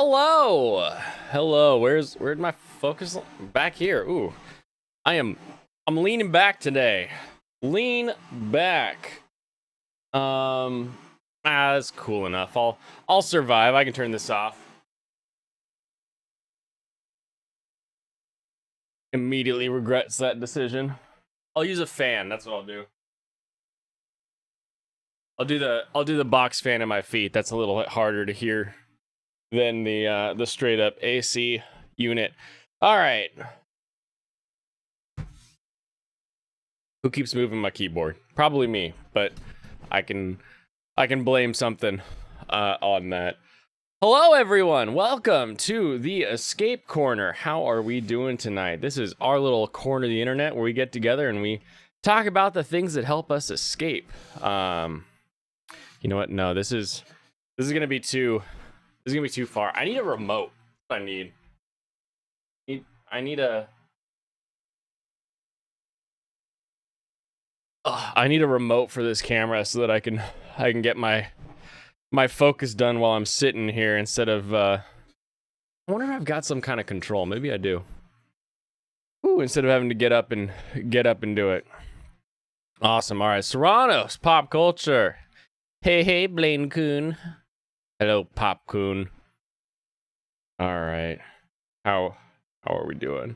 Hello. Where'd my focus? Back here. Ooh, I'm leaning back today. Lean back. That's cool enough. I'll survive. I can turn this off. Immediately regrets that decision. I'll use a fan. That's what I'll do. I'll do the box fan in my feet. That's a little harder to hear than the straight up AC unit. All right. Who keeps moving my keyboard? Probably me, but I can blame something on that. Hello everyone. Welcome to the Escape Corner. How are we doing tonight? This is our little corner of the internet where we get together and we talk about the things that help us escape. You know what? No, this is gonna be too far. I need a remote. I need a remote for this camera so that I can get my focus done while I'm sitting here instead of I wonder if I've got some kind of control. Maybe I do. Ooh, instead of having to get up and do it. Awesome. All right, Serranos, pop culture. Hey, Blaine Coon. Hello, Pop Coon. All right. How are we doing?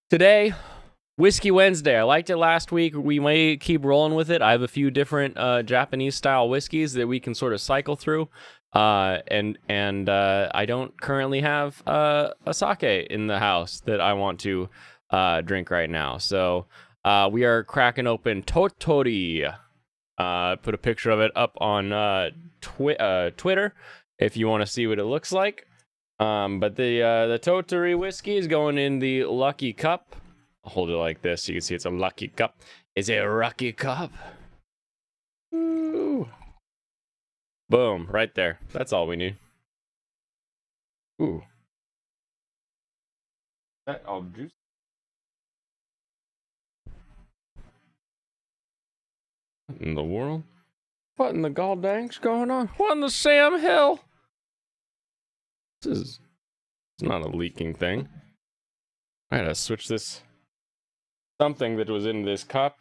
Today, Whiskey Wednesday. I liked it last week. We may keep rolling with it. I have a few different Japanese style whiskeys that we can sort of cycle through. And I don't currently have a sake in the house that I want to drink right now. So we are cracking open Totori. Put a picture of it up on Twitter if you want to see what it looks like. But the Totori whiskey is going in the lucky cup. I'll hold it like this so you can see it's a lucky cup. It's a lucky cup. Ooh. Boom, right there. That's all we need. Ooh. That all juice. What in the world? What in the goddang's going on? What in the Sam Hill? It's not a leaking thing. I gotta switch this. Something that was in this cup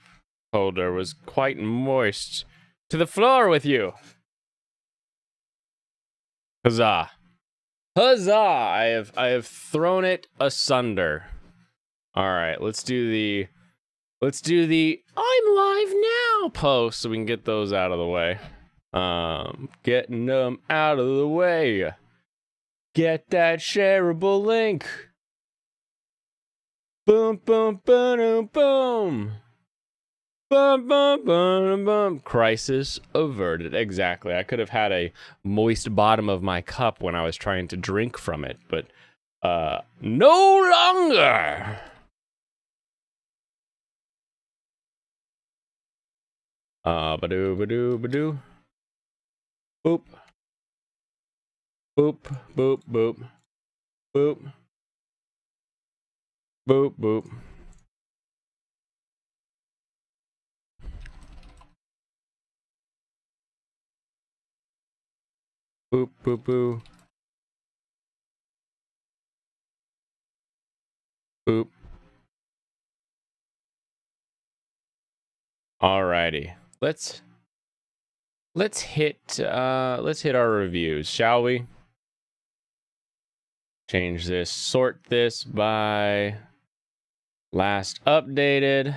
holder was quite moist. To the floor with you. Huzzah. Huzzah! I have thrown it asunder. Alright, let's do the I'm live now post so we can get those out of the way. Getting them out of the way. Get that shareable link. Boom, boom, boom, boom. Boom, boom, boom, boom. Crisis averted. Exactly. I could have had a moist bottom of my cup when I was trying to drink from it, but no longer. Badoo, badoo, badoo. Boop. Boop, boop, boop. Boop. Boop, boop. Boop, boop, boo. Boop. Alrighty. Let's hit our reviews, shall we? Change this, sort this by last updated.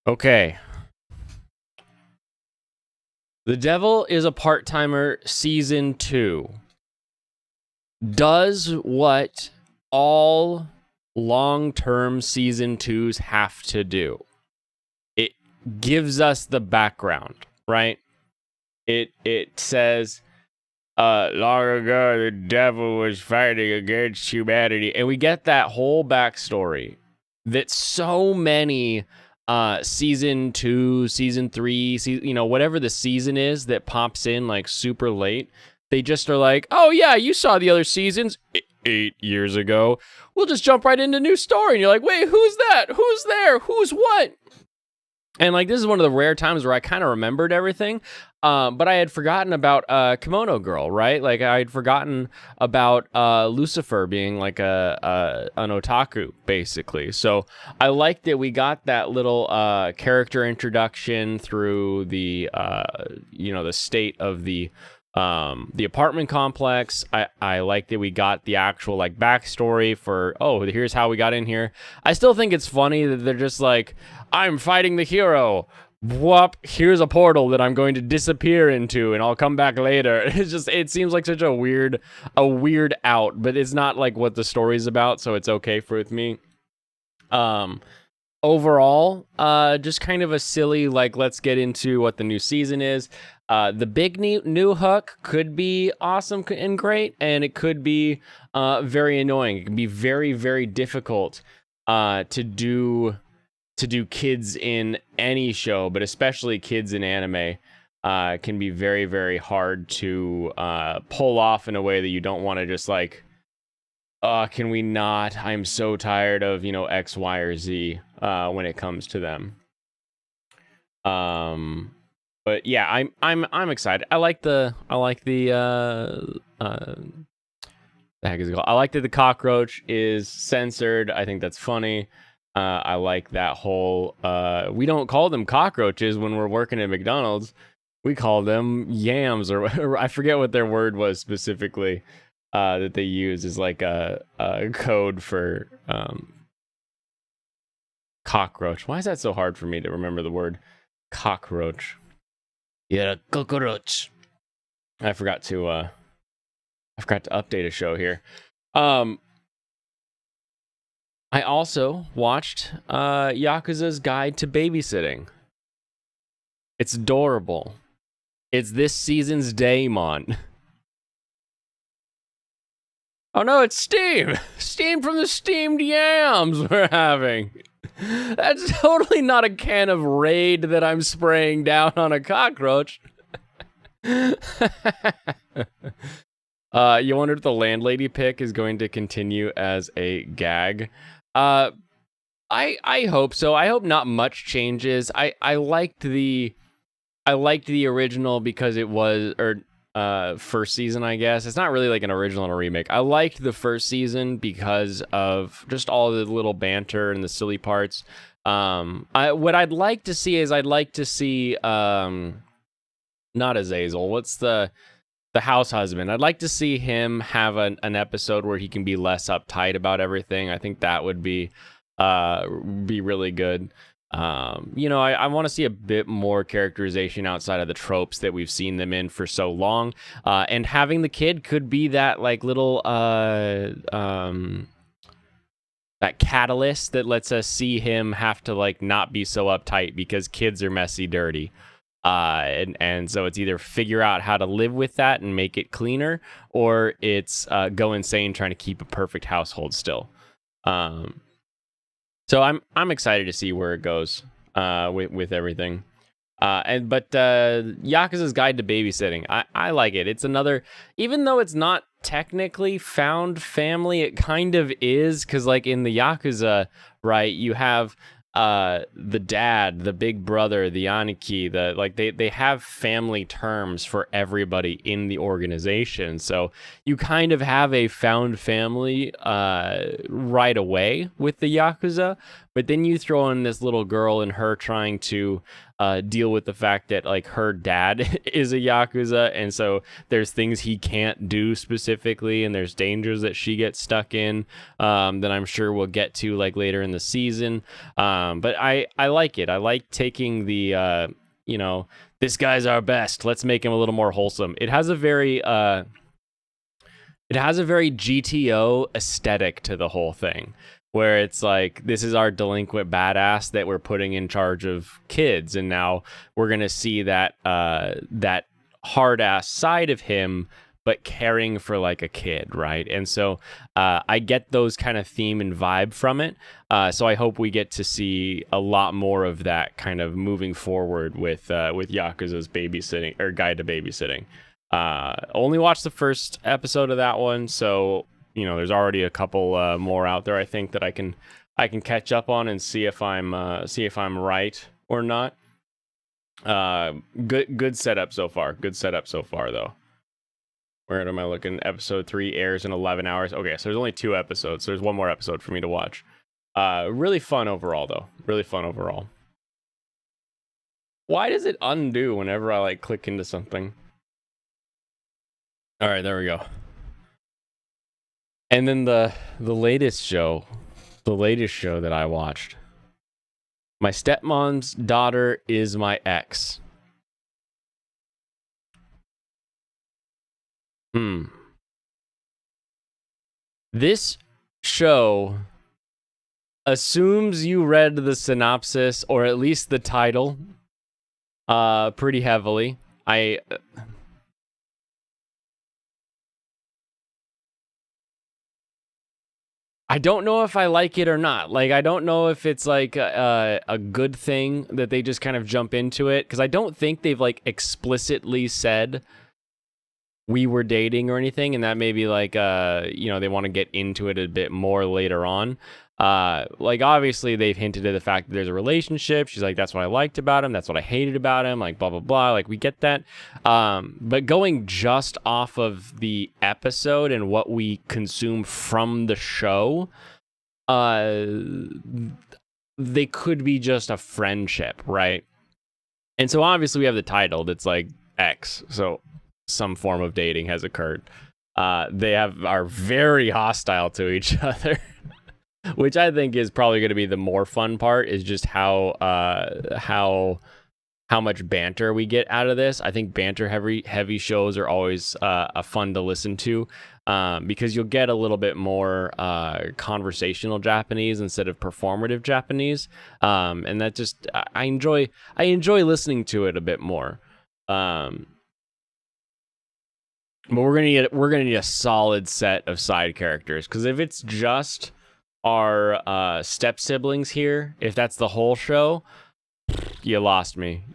Okay. The Devil is a Part-Timer Season 2 does what all long-term Season 2s have to do. It gives us the background, right? It says, long ago, the devil was fighting against humanity. And we get that whole backstory that so many season 2, season 3, whatever the season is that pops in like super late, they just are like, oh yeah, you saw the other seasons 8 years ago. We'll just jump right into new story. And you're like, wait, who's that? Who's there? Who's what? And like this is one of the rare times where I kind of remembered everything, but I had forgotten about Kimono Girl, right? Like I had forgotten about Lucifer being like an otaku, basically. So I liked that we got that little character introduction through the the state of the apartment complex. I like that we got the actual like backstory for, oh, here's how we got in here. I still think it's funny that they're just like, I'm fighting the hero. Whoop, here's a portal that I'm going to disappear into and I'll come back later. It's just, it seems like such a weird out, but it's not like what the story's about, so it's okay with me. Overall, just kind of a silly, like, let's get into what the new season is. The big new hook could be awesome and great, and it could be very annoying. It can be very, very difficult to do kids in any show, but especially kids in anime. Can be very, very hard to pull off in a way that you don't want to just like, can we not? I'm so tired of, X, Y, or Z when it comes to them. But yeah, I'm excited. I like the the heck is it called? I like that the cockroach is censored. I think that's funny. I like that whole we don't call them cockroaches when we're working at McDonald's. We call them yams, or I forget what their word was specifically that they use is like a code for cockroach. Why is that so hard for me to remember the word cockroach? Yeah, cockroach. I forgot to update a show here. I also watched Yakuza's Guide to Babysitting. It's adorable. It's this season's Daemon. Oh no, it's steam! Steam from the steamed yams we're having. That's totally not a can of Raid that I'm spraying down on a cockroach. You wonder if the landlady pick is going to continue as a gag. I hope so. I hope not much changes. I liked the original because it was first season, I guess. It's not really like an original and a remake. I liked the first season because of just all the little banter and the silly parts. What I'd like to see is not Azazel. What's the house husband? I'd like to see him have an episode where he can be less uptight about everything. I think that would be really good. I want to see a bit more characterization outside of the tropes that we've seen them in for so long. And having the kid could be that like little that catalyst that lets us see him have to like not be so uptight because kids are messy, dirty. And so it's either figure out how to live with that and make it cleaner, or it's go insane trying to keep a perfect household still. So I'm excited to see where it goes with everything. But Yakuza's Guide to Babysitting, I like it. It's another, even though it's not technically found family, it kind of is, because like in the Yakuza, right, you have the dad, the big brother, the Aniki, they have family terms for everybody in the organization. So you kind of have a found family right away with the Yakuza, but then you throw in this little girl and her trying to deal with the fact that like her dad is a Yakuza, and so there's things he can't do specifically, and there's dangers that she gets stuck in that I'm sure we'll get to like later in the season. But I like it. I like taking the this guy's our best, let's make him a little more wholesome. It has a very GTO aesthetic to the whole thing, where it's like, this is our delinquent badass that we're putting in charge of kids, and now we're gonna see that that hard ass side of him, but caring for like a kid, right? And so I get those kind of theme and vibe from it. So I hope we get to see a lot more of that kind of moving forward with Yakuza's babysitting, or Guide to Babysitting. Only watched the first episode of that one, so there's already a couple more out there, I think, that I can catch up on and see if I'm right or not. Good setup so far. Good setup so far, though. Where am I looking? Episode 3 airs in 11 hours. Okay, so there's only 2 episodes. So there's one more episode for me to watch. Really fun overall, though. Really fun overall. Why does it undo whenever I like click into something? All right, there we go. And then the latest show that I watched. My Stepmom's Daughter is my ex. This show assumes you read the synopsis or at least the title pretty heavily. I don't know if I like it or not. Like, I don't know if it's like a good thing that they just kind of jump into it, because I don't think they've like explicitly said we were dating or anything, and that maybe like they want to get into it a bit more later on. Like, obviously they've hinted at the fact that there's a relationship. She's like, that's what I liked about him, that's what I hated about him, like blah blah blah. Like, we get that. But going just off of the episode and what we consume from the show, they could be just a friendship, right? And so obviously we have the title that's like X, so some form of dating has occurred. They are very hostile to each other, which I think is probably going to be the more fun part, is just how much banter we get out of this. I think banter heavy shows are always fun to listen to, because you'll get a little bit more conversational Japanese instead of performative Japanese, and that just I enjoy listening to it a bit more. But we're gonna need a solid set of side characters, because if it's just our step siblings here, if that's the whole show, you lost me.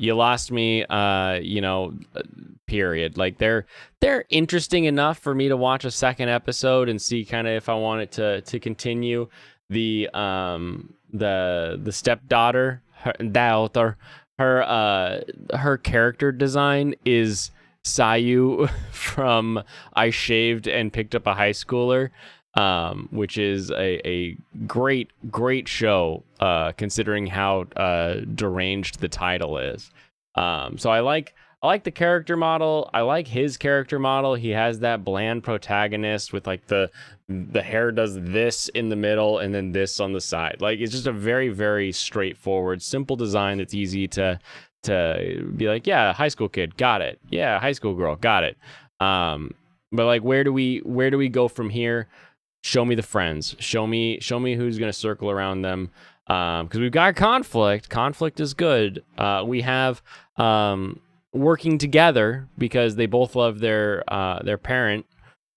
Period. Like, they're interesting enough for me to watch a second episode and see kind of if I want it to continue. The stepdaughter, her character design is Sayu from I Shaved and Picked Up a High Schooler, which is a great show, considering how deranged the title is. So I like the character model. I like his character model. He has that bland protagonist with like the hair does this in the middle and then this on the side. Like, it's just a very, very straightforward, simple design that's easy to be like, yeah, high school kid, got it. Yeah, high school girl, got it. But like, where do we go from here? Show me the friends. Show me who's gonna circle around them. Because we've got conflict. Conflict is good. We have working together because they both love their parent,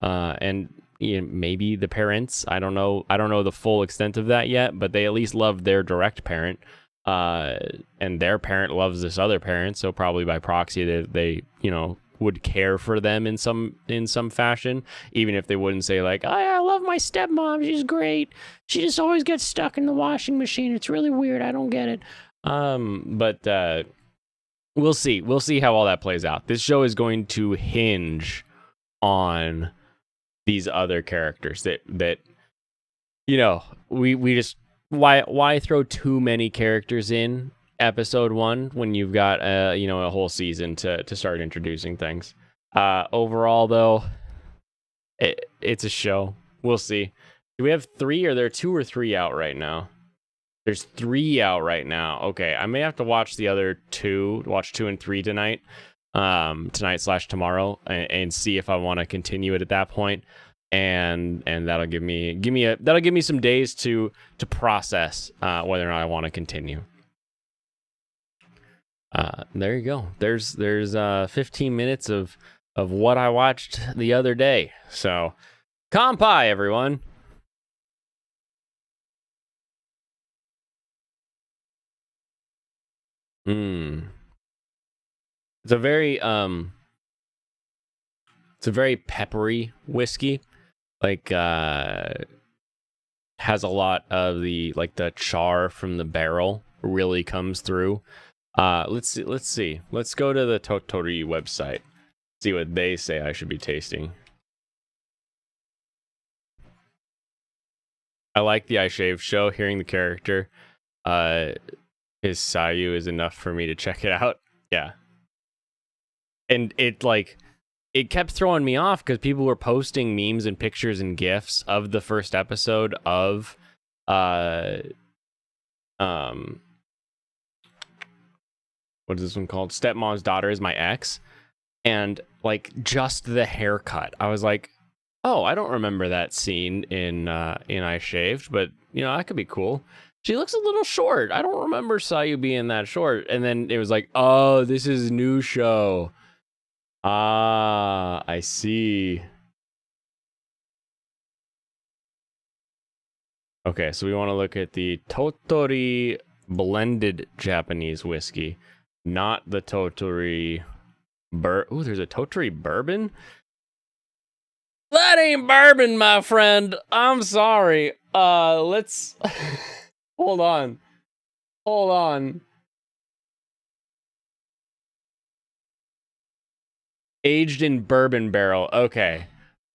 and maybe the parents. I don't know the full extent of that yet, but they at least love their direct parent. And their parent loves this other parent, so probably by proxy they would care for them in some fashion, even if they wouldn't say like, I love my stepmom, she's great, she just always gets stuck in the washing machine, it's really weird, I don't get it. But we'll see how all that plays out. This show is going to hinge on these other characters that we just, why throw too many characters in episode 1 when you've got a whole season to start introducing things. Overall, though, it's a show. We'll see. Do we have 3, or there are 2 or 3 out right now? There's 3 out right now. Okay, I may have to watch the other 2, watch 2 and 3 tonight, tonight/tomorrow, and see if I want to continue it at that point. And that'll give me some days to process whether or not I want to continue. There you go. There's 15 minutes of what I watched the other day. So, Kanpai, everyone. It's a very peppery whiskey. Like, has a lot of the char from the barrel really comes through. Let's see. Let's go to the Totori website. See what they say I should be tasting. I like the I Shaved show. Hearing the character, his Sayu is enough for me to check it out. Yeah. And it kept throwing me off because people were posting memes and pictures and GIFs of the first episode of what is this one called? Stepmom's Daughter is My Ex. And like just the haircut. I was like, oh, I don't remember that scene in I Shaved, but you know, that could be cool. She looks a little short. I don't remember Sayu being that short. And then it was like, oh, this is a new show. Ah, I see. Okay, so we want to look at the Totori blended Japanese whiskey, not the Totori Ooh, there's a Totori bourbon? That ain't bourbon, my friend. I'm sorry. Let's hold on. Hold on. Aged in bourbon barrel. Okay.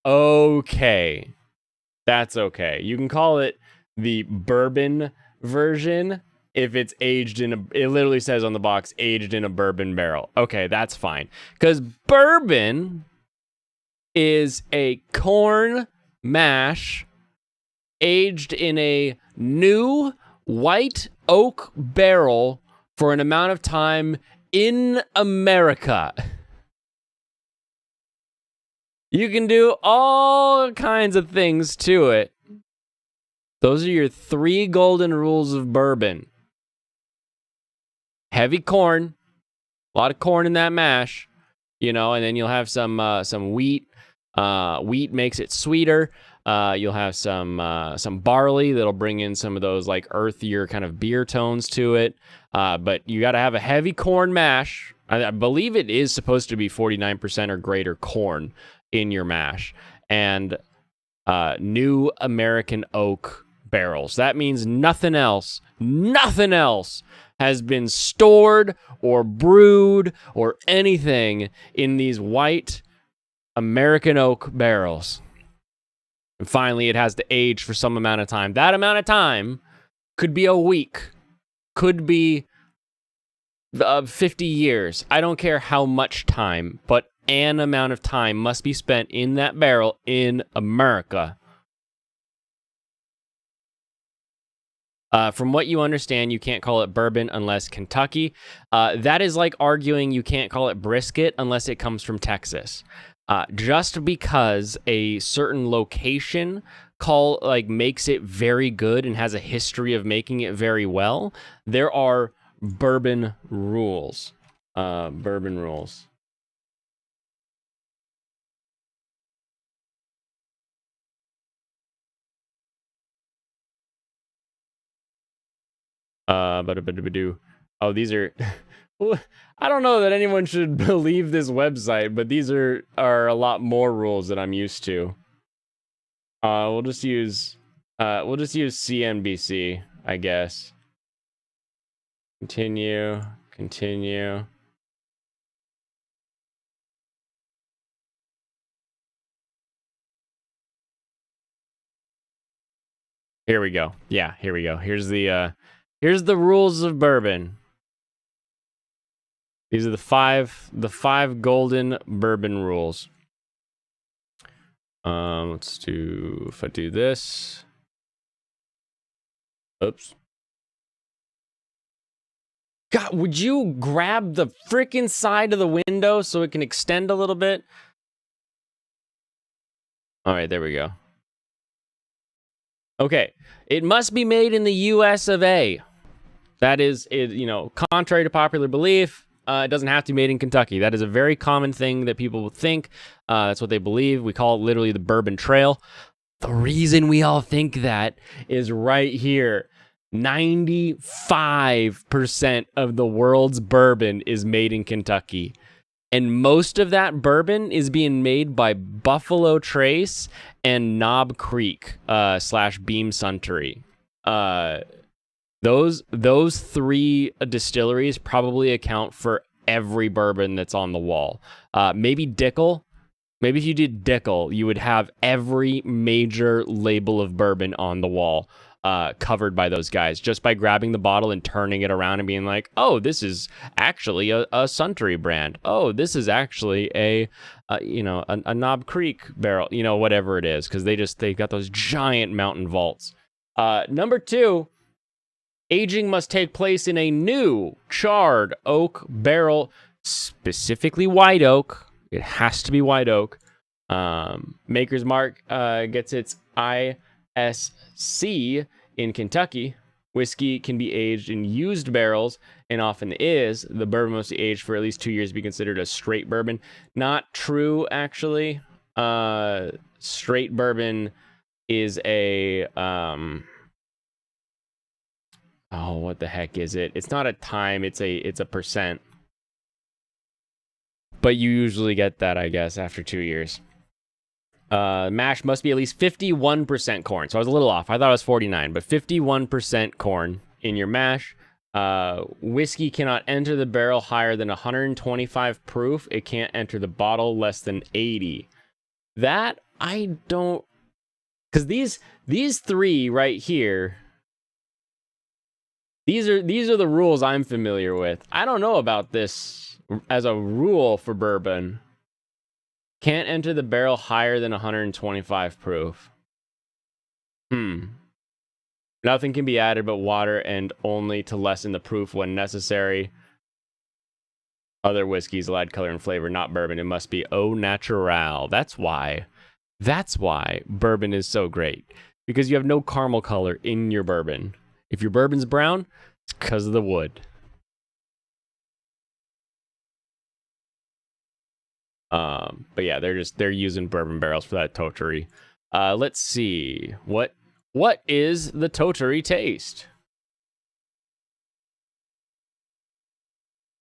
Okay. That's okay. You can call it the bourbon version if it's aged in a... It literally says on the box, aged in a bourbon barrel. Okay, that's fine. Because bourbon is a corn mash aged in a new white oak barrel for an amount of time in America. You can do all kinds of things to it. Those are your 3 golden rules of bourbon. Heavy corn, a lot of corn in that mash, you know, and then you'll have some wheat. Wheat makes it sweeter. You'll have some barley that'll bring in some of those like earthier kind of beer tones to it. But you got to have a heavy corn mash. I believe it is supposed to be 49% or greater corn in your mash, and new American oak barrels. That means nothing else has been stored or brewed or anything in these white American oak barrels. And finally, it has to age for some amount of time. That amount of time could be a week, could be 50 years. I don't care how much time, but an amount of time must be spent in that barrel in America. From what you understand, you can't call it bourbon unless Kentucky. That is like arguing you can't call it brisket unless it comes from Texas. Just because a certain location makes it very good and has a history of making it very well, there are bourbon rules. Bourbon rules. Oh, these are... I don't know that anyone should believe this website, but these are a lot more rules that I'm used to. We'll just use CNBC, I guess. Continue. Here we go. Yeah, here we go. Here's the rules of bourbon. These are the five golden bourbon rules. Let's do, if I do this. Oops. God, would you grab the freaking side of the window so it can extend a little bit? All right, there we go. Okay, it must be made in the US of A. That is, contrary to popular belief, it doesn't have to be made in Kentucky. That is a very common thing that people think. That's what they believe. We call it literally the Bourbon Trail. The reason we all think that is right here. 95% of the world's bourbon is made in Kentucky. And most of that bourbon is being made by Buffalo Trace and Knob Creek / Beam Suntory. Those three distilleries probably account for every bourbon that's on the wall. Maybe Dickel. Maybe if you did Dickel, you would have every major label of bourbon on the wall covered by those guys, just by grabbing the bottle and turning it around and being like, oh, this is actually a Suntory brand. Oh, this is actually a Knob Creek barrel, whatever it is, because they've got those giant mountain vaults. Number 2, aging must take place in a new charred oak barrel, specifically white oak. It has to be white oak. Maker's Mark gets its ISC in Kentucky. Whiskey can be aged in used barrels, and often is. The bourbon must be aged for at least 2 years to be considered a straight bourbon. Not true, actually. Straight bourbon is a... what the heck is it? It's not a time, it's a percent. But you usually get that, I guess, after 2 years. Mash must be at least 51% corn. So I was a little off. I thought it was 49, but 51% corn in your mash. Whiskey cannot enter the barrel higher than 125 proof. It can't enter the bottle less than 80. That I don't... Because these three right here... These are the rules I'm familiar with. I don't know about this as a rule for bourbon. Can't enter the barrel higher than 125 proof. Nothing can be added but water, and only to lessen the proof when necessary. Other whiskeys will add color and flavor, not bourbon. It must be au naturel. That's why bourbon is so great. Because you have no caramel color in your bourbon. If your bourbon's brown, it's because of the wood. But yeah, they're using bourbon barrels for that Totori. Let's see. What is the Totori taste?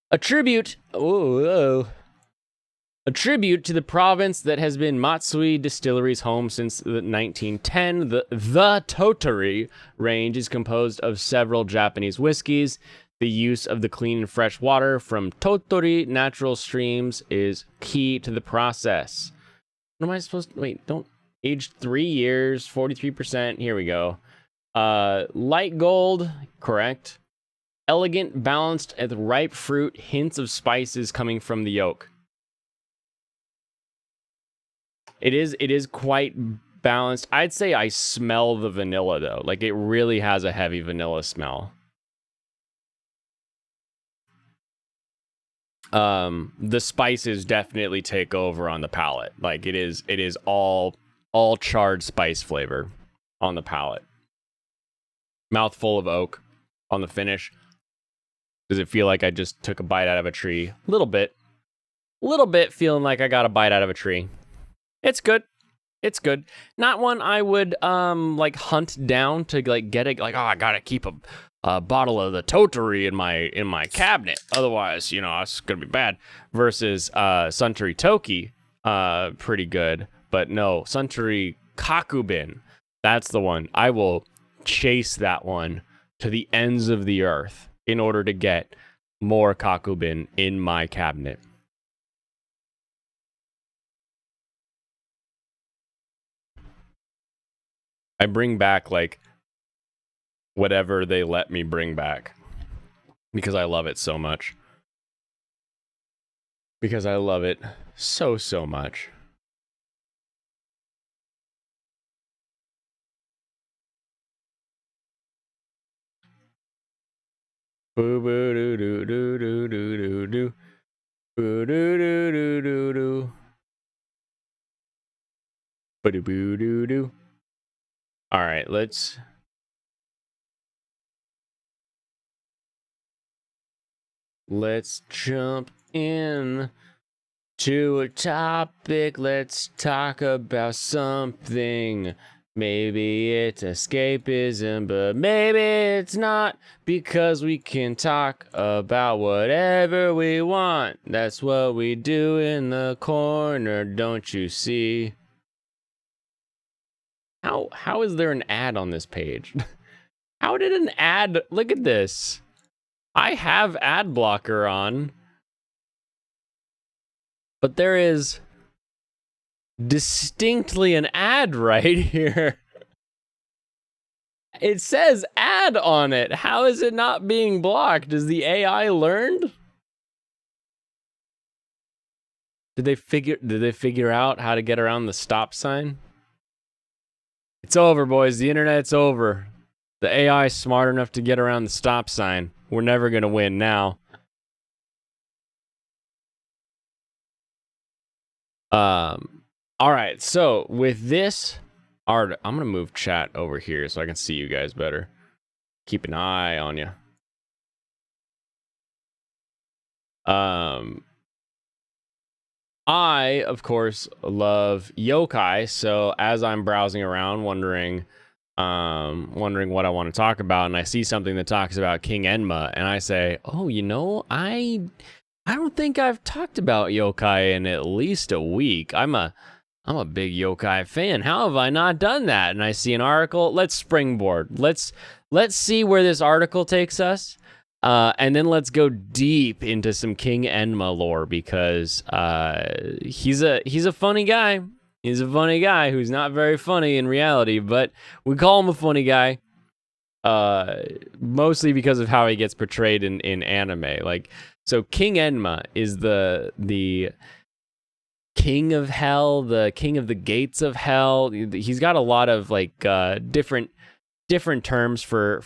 A tribute to the province that has been Matsui Distillery's home since the 1910. The Totori range is composed of several Japanese whiskeys. The use of the clean and fresh water from Totori natural streams is key to the process. What am I supposed to... Wait, don't... Aged 3 years, 43%. Here we go. Light gold, correct. Elegant, balanced, with ripe fruit, hints of spices coming from the oak. It is quite balanced. I'd say I smell the vanilla, though. Like, it really has a heavy vanilla smell. The spices definitely take over on the palate. Like, it is all charred spice flavor on the palate. Mouthful of oak on the finish. Does it feel like I just took a bite out of a tree? A little bit feeling like I got a bite out of a tree. It's good. It's good. Not one I would like hunt down to like get it. Like, oh, I gotta keep a bottle of the Totori in my cabinet. Otherwise, it's gonna be bad. Versus Suntory Toki, pretty good. But no, Suntory Kakubin, that's the one. I will chase that one to the ends of the earth in order to get more Kakubin in my cabinet. I bring back, like, whatever they let me bring back. Because I love it so much. Because I love it so much. Boo boo doo doo doo doo doo doo doo. Boo doo doo doo doo doo. Boo doo boo doo doo. All right, let's jump in to a topic. Let's talk about something. Maybe it's escapism, but maybe it's not, because we can talk about whatever we want. That's what we do in the corner, don't you see? How is there an ad on this page? How did an ad... Look at this. I have ad blocker on. But there is distinctly an ad right here. It says ad on it. How is it not being blocked? Is the AI learned? Did they figure out how to get around the stop sign? It's over, boys. The internet's over. The AI is smart enough to get around the stop sign. We're never going to win now. All right. So with this art, I'm going to move chat over here so I can see you guys better. Keep an eye on you. I, of course, love Yokai. So as I'm browsing around, wondering what I want to talk about, and I see something that talks about King Enma, and I say, oh, you know, I don't think I've talked about Yokai in at least a week. I'm a big Yokai fan. How have I not done that? And I see an article. Let's springboard. Let's see where this article takes us. And then let's go deep into some King Enma lore, because he's a funny guy. He's a funny guy who's not very funny in reality, but we call him a funny guy. Mostly because of how he gets portrayed in anime. Like, so King Enma is the king of hell, the king of the gates of hell. He's got a lot of like different terms for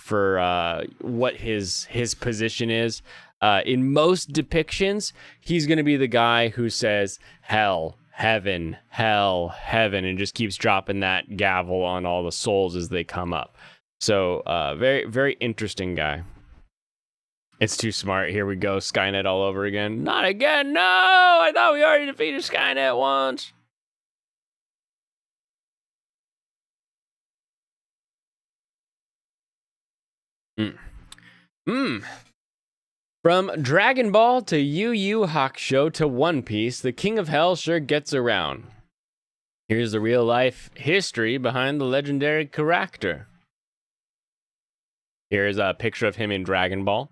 what his position is. In most depictions, he's going to be the guy who says hell, heaven, and just keeps dropping that gavel on all the souls as they come up. So very, very interesting guy. It's too smart. Here we go. Skynet all over again. Not again. No, I thought we already defeated Skynet once. From Dragon Ball to Yu Yu Hakusho to One Piece, the King of Hell sure gets around. Here's the real life history behind the legendary character. Here's a picture of him in Dragon Ball.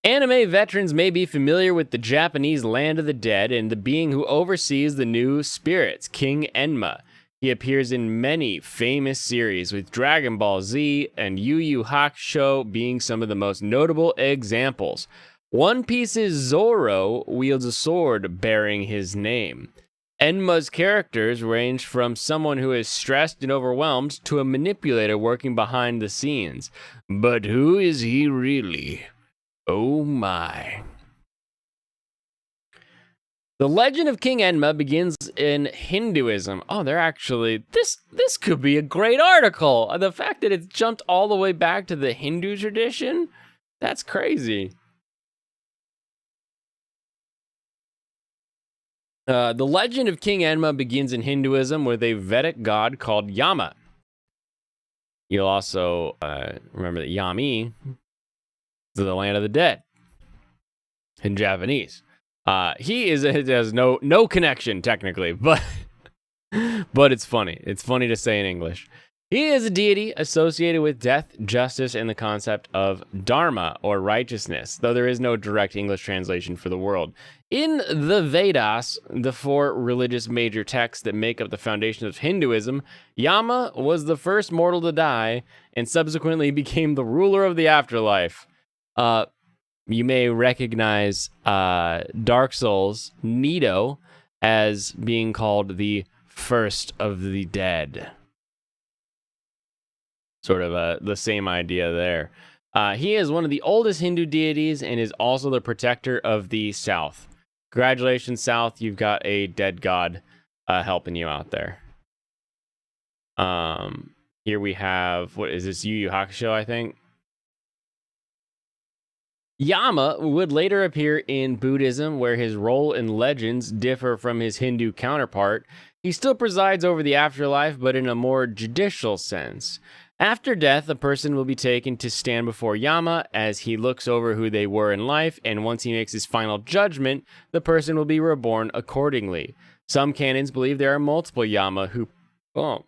Anime veterans may be familiar with the Japanese Land of the Dead and the being who oversees the new spirits, King Enma. He appears in many famous series, with Dragon Ball Z and Yu Yu Hakusho being some of the most notable examples. One Piece's Zoro wields a sword bearing his name. Enma's characters range from someone who is stressed and overwhelmed to a manipulator working behind the scenes. But who is he really? Oh my. The legend of King Enma begins in Hinduism. Oh, they're actually... This could be a great article. The fact that it's jumped all the way back to the Hindu tradition, that's crazy. The legend of King Enma begins in Hinduism with a Vedic god called Yama. You'll also remember that Yami is the land of the dead in Japanese. He has no connection technically, but it's funny. It's funny to say in English. He is a deity associated with death, justice, and the concept of dharma, or righteousness, though there is no direct English translation for the word. In the Vedas, the four religious major texts that make up the foundation of Hinduism, Yama was the first mortal to die and subsequently became the ruler of the afterlife. You may recognize Dark Souls, Nito, as being called the first of the dead. Sort of the same idea there. He is one of the oldest Hindu deities and is also the protector of the South. Congratulations, South. You've got a dead god helping you out there. Here we have, what is this, Yu Yu Hakusho, I think? Yama would later appear in Buddhism, where his role and legends differ from his Hindu counterpart. He still presides over the afterlife, but in a more judicial sense. After death, a person will be taken to stand before Yama as he looks over who they were in life, and once he makes his final judgment, the person will be reborn accordingly. Some canons believe there are multiple Yama who... Oh.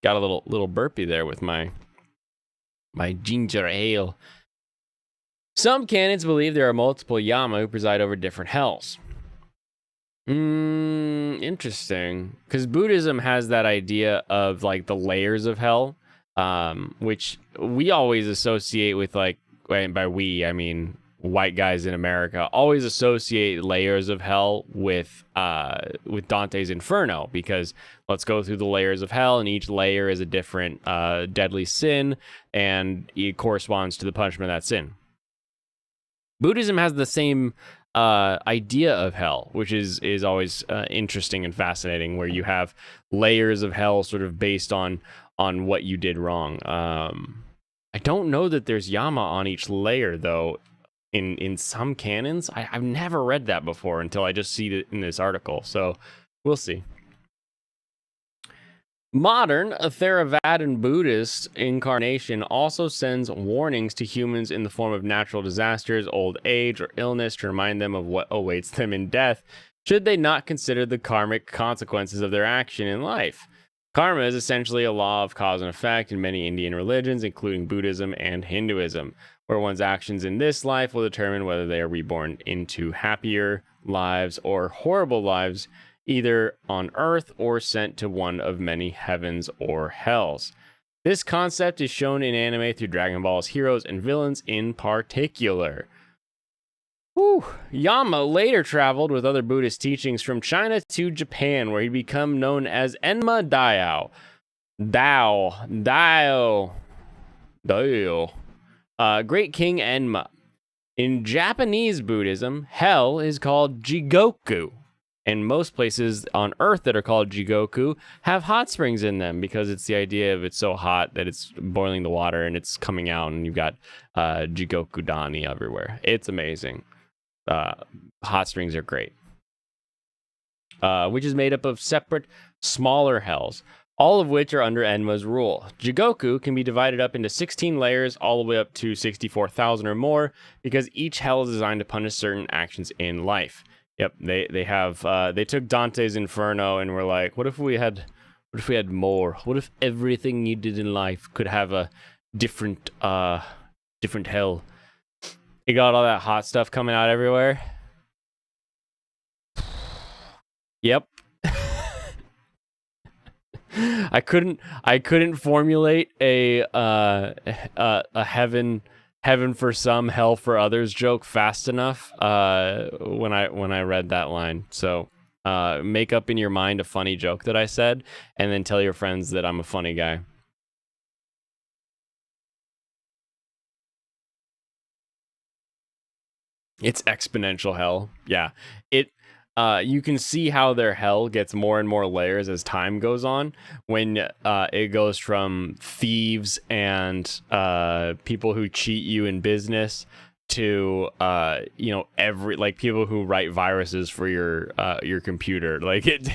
Got a little burpee there with my My ginger ale. Some canons believe there are multiple Yama who preside over different hells. Interesting. Because Buddhism has that idea of like the layers of hell, which we always associate with, like, and by we, I mean white guys in America, always associate layers of hell with Dante's Inferno, because let's go through the layers of hell, and each layer is a different deadly sin, and it corresponds to the punishment of that sin. Buddhism has the same idea of hell, which is always interesting and fascinating, where you have layers of hell sort of based on what you did wrong. I don't know that there's Yama on each layer, though. In some canons, I've never read that before until I just see it in this article, so we'll see. Modern Theravadan Buddhist incarnation also sends warnings to humans in the form of natural disasters, old age, or illness to remind them of what awaits them in death, should they not consider the karmic consequences of their action in life. Karma is essentially a law of cause and effect in many Indian religions, including Buddhism and Hinduism, where one's actions in this life will determine whether they are reborn into happier lives or horrible lives, either on Earth or sent to one of many heavens or hells. This concept is shown in anime through Dragon Ball's heroes and villains in particular. Yama later traveled with other Buddhist teachings from China to Japan, where he became known as Enma Dao. Great King Enma. In Japanese Buddhism, hell is called Jigoku, and most places on Earth that are called Jigoku have hot springs in them, because it's the idea of it's so hot that it's boiling the water and it's coming out, and you've got Jigoku Dani everywhere. It's amazing. Hot springs are great. Which is made up of separate, smaller hells, all of which are under Enma's rule. Jigoku can be divided up into 16 layers, all the way up to 64,000 or more, because each hell is designed to punish certain actions in life. Yep, they took Dante's Inferno and were like, what if we had more? What if everything you did in life could have a different hell? You got all that hot stuff coming out everywhere. Yep. I couldn't formulate a heaven for some, hell for others joke fast enough when I read that line. So make up in your mind a funny joke that I said, and then tell your friends that I'm a funny guy. It's exponential hell. Yeah. You can see how their hell gets more and more layers as time goes on, when it goes from thieves and people who cheat you in business to people who write viruses for your computer. Like it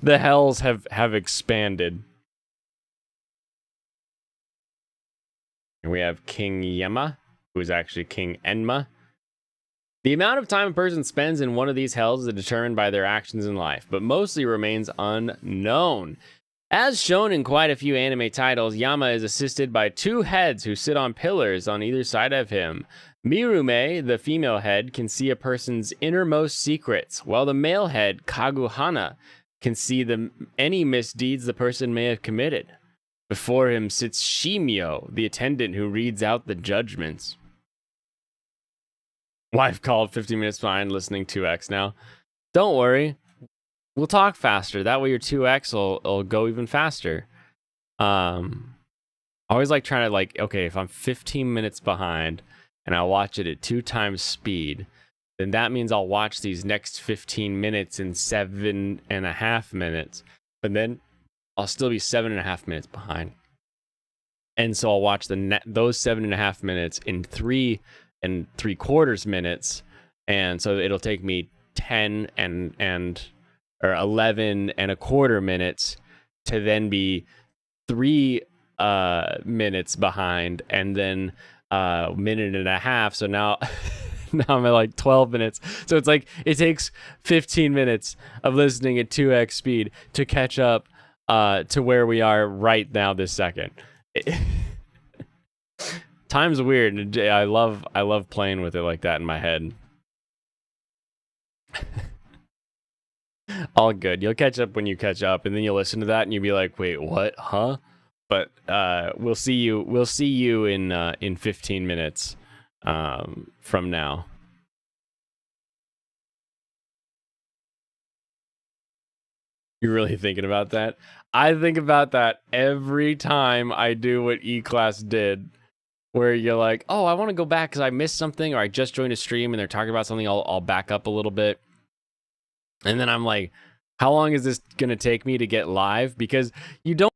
the hells have expanded. And we have King Yama, who is actually King Enma. The amount of time a person spends in one of these hells is determined by their actions in life, but mostly remains unknown. As shown in quite a few anime titles, Yama is assisted by two heads who sit on pillars on either side of him. Mirume, the female head, can see a person's innermost secrets, while the male head, Kaguhana, can see any misdeeds the person may have committed. Before him sits Shimio, the attendant who reads out the judgments. Wife called 15 minutes behind, listening 2x now. Don't worry. We'll talk faster. That way your 2x will go even faster. I always like trying to okay, if I'm 15 minutes behind and I watch it at 2 times speed, then that means I'll watch these next 15 minutes in 7.5 minutes. But then I'll still be 7.5 minutes behind. And so I'll watch those 7.5 minutes in 3 3/4 minutes, and so it'll take me 10 or 11.25 minutes to then be 3 minutes behind, and then a minute and a half. So now I'm at 12 minutes. So it's it takes 15 minutes of listening at 2x speed to catch up to where we are right now this second. Time's weird. I love playing with it like that in my head. All good. You'll catch up when you catch up, and then you'll listen to that and you'll be like, "Wait, what? Huh?" But we'll see you in 15 minutes from now. You're really thinking about that? I think about that every time I do what E-Class did, where you're like, oh, I want to go back because I missed something, or I just joined a stream and they're talking about something. I'll back up a little bit. And then I'm like, how long is this going to take me to get live? Because you don't